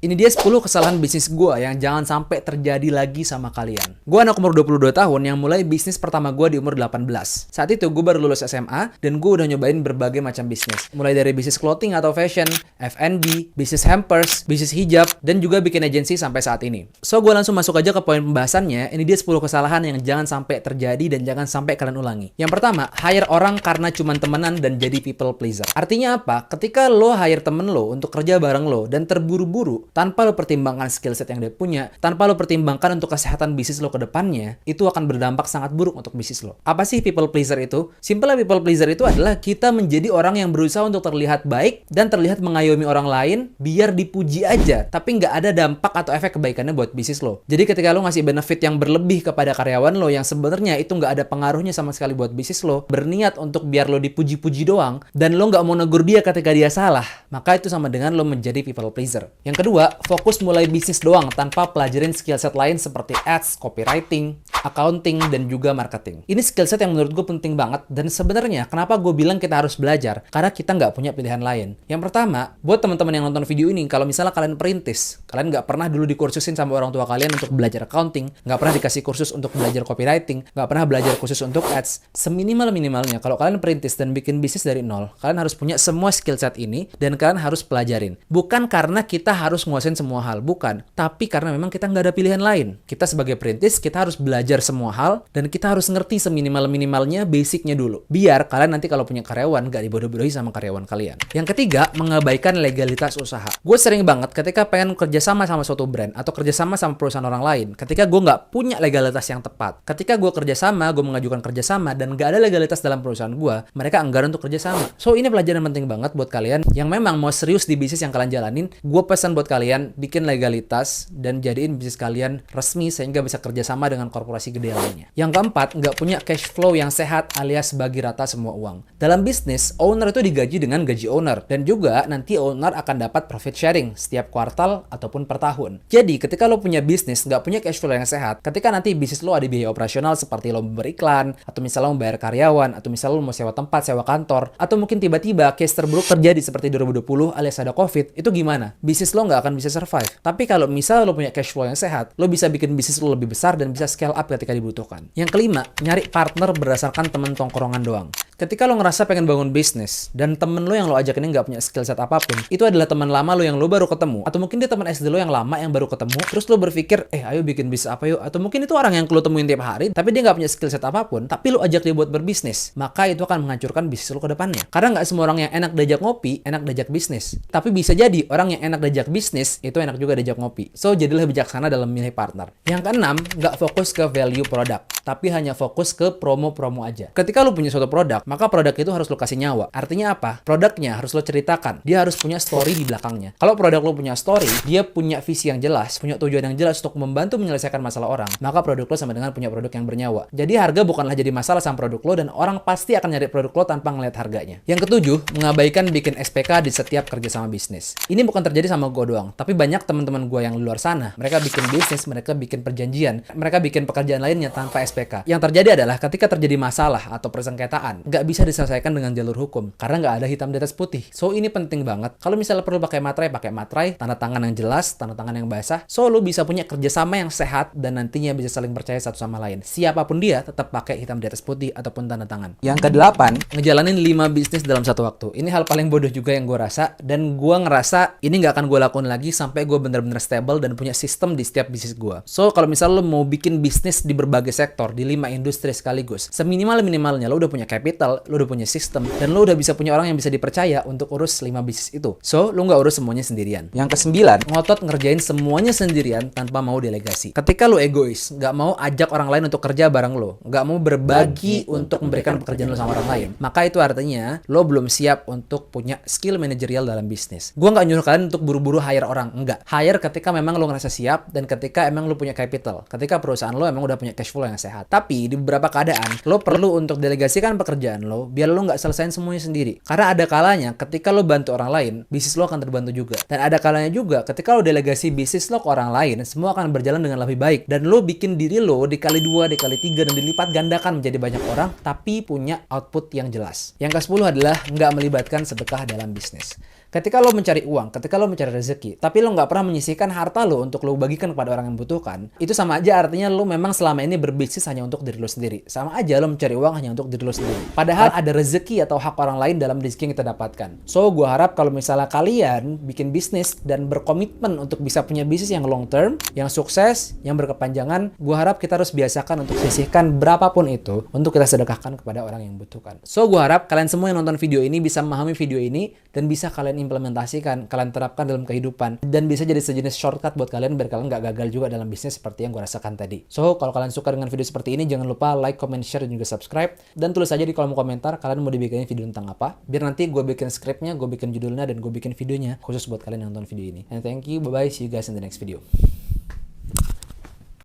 Ini dia 10 kesalahan bisnis gue yang jangan sampai terjadi lagi sama kalian. Gue anak umur 22 tahun yang mulai bisnis pertama gue di umur 18. Saat itu gue baru lulus SMA dan gue udah nyobain berbagai macam bisnis. Mulai dari bisnis clothing atau fashion, F&B, bisnis hampers, bisnis hijab, dan juga bikin agensi sampai saat ini. So gue langsung masuk aja ke poin pembahasannya. Ini dia 10 kesalahan yang jangan sampai terjadi dan jangan sampai kalian ulangi. Yang pertama, hire orang karena cuman temenan dan jadi people pleaser. Artinya apa? Ketika lo hire temen lo untuk kerja bareng lo dan terburu-buru, tanpa lo pertimbangkan skill set yang dia punya, tanpa lo pertimbangkan untuk kesehatan bisnis lo ke depannya, itu akan berdampak sangat buruk untuk bisnis lo. Apa sih people pleaser itu? Simpelnya people pleaser itu adalah kita menjadi orang yang berusaha untuk terlihat baik dan terlihat mengayomi orang lain biar dipuji aja, tapi nggak ada dampak atau efek kebaikannya buat bisnis lo. Jadi ketika lo ngasih benefit yang berlebih kepada karyawan lo yang sebenarnya itu nggak ada pengaruhnya sama sekali buat bisnis lo, berniat untuk biar lo dipuji-puji doang, dan lo nggak mau negur dia ketika dia salah, maka itu sama dengan lo menjadi people pleaser. Yang kedua, fokus mulai bisnis doang tanpa pelajarin skill set lain seperti ads, copywriting, accounting, dan juga marketing. Ini skill set yang menurut gue penting banget, dan sebenarnya kenapa gue bilang kita harus belajar? Karena kita nggak punya pilihan lain. Yang pertama, buat teman-teman yang nonton video ini, kalau misalnya kalian perintis, kalian nggak pernah dulu dikursusin sama orang tua kalian untuk belajar accounting, nggak pernah dikasih kursus untuk belajar copywriting, nggak pernah belajar kursus untuk ads, seminimal-minimalnya kalau kalian perintis dan bikin bisnis dari nol, kalian harus punya semua skill set ini, dan kalian harus pelajarin. Bukan karena kita harus nguasain semua hal, bukan. Tapi karena memang kita nggak ada pilihan lain. Kita sebagai perintis, kita harus belajar semua hal, dan kita harus ngerti seminimal-minimalnya basicnya dulu. Biar kalian nanti kalau punya karyawan, nggak dibodoh-bodohi sama karyawan kalian. Yang ketiga, mengabaikan legalitas usaha. Gue sering banget ketika pengen kerjasama sama suatu brand, atau kerjasama sama perusahaan orang lain, ketika gue nggak punya legalitas yang tepat. Ketika gue kerjasama, gue mengajukan kerjasama, dan nggak ada legalitas dalam perusahaan gue, mereka enggan untuk kerjasama. So, ini pelajaran penting banget buat kalian yang memang mau serius di bisnis yang kalian jalanin. Gue pesan buat kalian, bikin legalitas dan jadiin bisnis kalian resmi sehingga bisa kerjasama dengan korporasi gede lainnya. Yang keempat, nggak punya cash flow yang sehat alias bagi rata semua uang. Dalam bisnis, owner itu digaji dengan gaji owner, dan juga nanti owner akan dapat profit sharing setiap kuartal ataupun per tahun. Jadi, ketika lo punya bisnis, nggak punya cash flow yang sehat, ketika nanti bisnis lo ada biaya operasional seperti lo beriklan, atau misalnya lo membayar karyawan, atau misalnya lo mau sewa tempat, sewa kantor, atau mungkin tiba-tiba case terburuk terjadi seperti 2020 alias ada COVID, itu gimana? Bisnis lo nggak akan bisa survive. Tapi kalau misal lo punya cash flow yang sehat, lo bisa bikin bisnis lo lebih besar dan bisa scale up ketika dibutuhkan. Yang kelima, nyari partner berdasarkan teman tongkrongan doang. Ketika lo ngerasa pengen bangun bisnis dan temen lo yang lo ajak ini nggak punya skill set apapun, itu adalah teman lama lo yang lo baru ketemu, atau mungkin dia teman SD lo yang lama yang baru ketemu, terus lo berpikir, ayo bikin bisnis apa yuk, atau mungkin itu orang yang lo temuin tiap hari, tapi dia nggak punya skill set apapun, tapi lo ajak dia buat berbisnis, maka itu akan menghancurkan bisnis lo ke depannya. Karena nggak semua orang yang enak diajak ngopi, enak diajak bisnis. Tapi bisa jadi orang yang enak diajak bisnis, itu enak juga diajak ngopi. So, jadilah bijaksana dalam memilih partner. Yang keenam, nggak fokus ke value produk, tapi hanya fokus ke promo-promo aja. Ketika lo punya suatu produk, maka produk itu harus lo kasih nyawa. Artinya apa? Produknya harus lo ceritakan. Dia harus punya story di belakangnya. Kalau produk lo punya story, dia punya visi yang jelas, punya tujuan yang jelas untuk membantu menyelesaikan masalah orang, maka produk lo sama dengan punya produk yang bernyawa. Jadi harga bukanlah jadi masalah sama produk lo, dan orang pasti akan nyari produk lo tanpa ngeliat harganya. Yang ketujuh, mengabaikan bikin SPK di setiap kerjasama bisnis. Ini bukan terjadi sama gue doang, tapi banyak teman-teman gue yang di luar sana. Mereka bikin bisnis, mereka bikin perjanjian, mereka bikin pekerjaan lainnya tanpa SPK. Yang terjadi adalah ketika terjadi masalah atau persengketaan, nggak bisa diselesaikan dengan jalur hukum karena nggak ada hitam di atas putih. So, ini penting banget. Kalau misalnya perlu pakai materai, tanda tangan yang jelas, tanda tangan yang basah. So, lo bisa punya kerjasama yang sehat dan nantinya bisa saling percaya satu sama lain. Siapapun dia tetap pakai hitam di atas putih ataupun tanda tangan. Yang kedelapan, ngejalanin 5 bisnis dalam satu waktu. Ini hal paling bodoh juga yang gue rasa, dan gue ngerasa ini nggak akan gue lakuin lagi sampai gue bener-bener stable dan punya sistem di setiap bisnis gue. So, kalau misalnya lo mau bikin bisnis di berbagai sektor, di 5 industri sekaligus, seminimal-minimalnya lo udah punya capital, lo udah punya sistem, dan lo udah bisa punya orang yang bisa dipercaya untuk urus 5 bisnis itu. So, lo nggak urus semuanya sendirian. Yang kesembilan, ngotot ngerjain semuanya sendirian tanpa mau delegasi. Ketika lo egois, nggak mau ajak orang lain untuk kerja bareng lo, nggak mau berbagi untuk memberikan pekerjaan lo sama orang lain, maka itu artinya lo belum siap untuk punya skill manajerial dalam bisnis. Gue nggak nyuruh kalian untuk buru-buru hire orang, enggak. Hire ketika memang lo ngerasa siap dan ketika emang lo punya capital, ketika perusahaan lo emang udah punya cash flow yang sehat. Tapi di beberapa keadaan, lo perlu untuk delegasikan pekerjaan lo biar lo nggak selesain semuanya sendiri. Karena ada kalanya ketika lo bantu orang lain, bisnis lo akan terbantu juga. Dan ada kalanya juga ketika lo delegasi bisnis lo ke orang lain, semua akan berjalan dengan lebih baik. Dan lo bikin diri lo dikali 2, dikali 3, dan dilipat gandakan menjadi banyak orang, tapi punya output yang jelas. Yang ke-10 adalah nggak melibatkan sedekah dalam bisnis. Ketika lo mencari uang, ketika lo mencari rezeki, tapi lo nggak pernah menyisihkan harta lo untuk lo bagikan kepada orang yang membutuhkan, itu sama aja artinya lo memang selama ini berbisnis hanya untuk diri lo sendiri. Sama aja lo mencari uang hanya untuk diri lo sendiri. Padahal ada rezeki atau hak orang lain dalam rezeki yang kita dapatkan. So, gue harap kalau misalnya kalian bikin bisnis dan berkomitmen untuk bisa punya bisnis yang long term, yang sukses, yang berkepanjangan, gue harap kita harus biasakan untuk sisihkan berapapun itu untuk kita sedekahkan kepada orang yang membutuhkan. So, gue harap kalian semua yang nonton video ini bisa memahami video ini dan bisa kalian implementasikan, kalian terapkan dalam kehidupan, dan bisa jadi sejenis shortcut buat kalian biar kalian nggak gagal juga dalam bisnis seperti yang gue rasakan tadi. So, kalau kalian suka dengan video seperti ini, jangan lupa like, comment, share, dan juga subscribe. Dan tulis aja di kolom komentar kalian mau dibikin video tentang apa, biar nanti gue bikin skripnya, gue bikin judulnya, dan gue bikin videonya khusus buat kalian yang nonton video ini. And thank you, bye-bye, see you guys in the next video.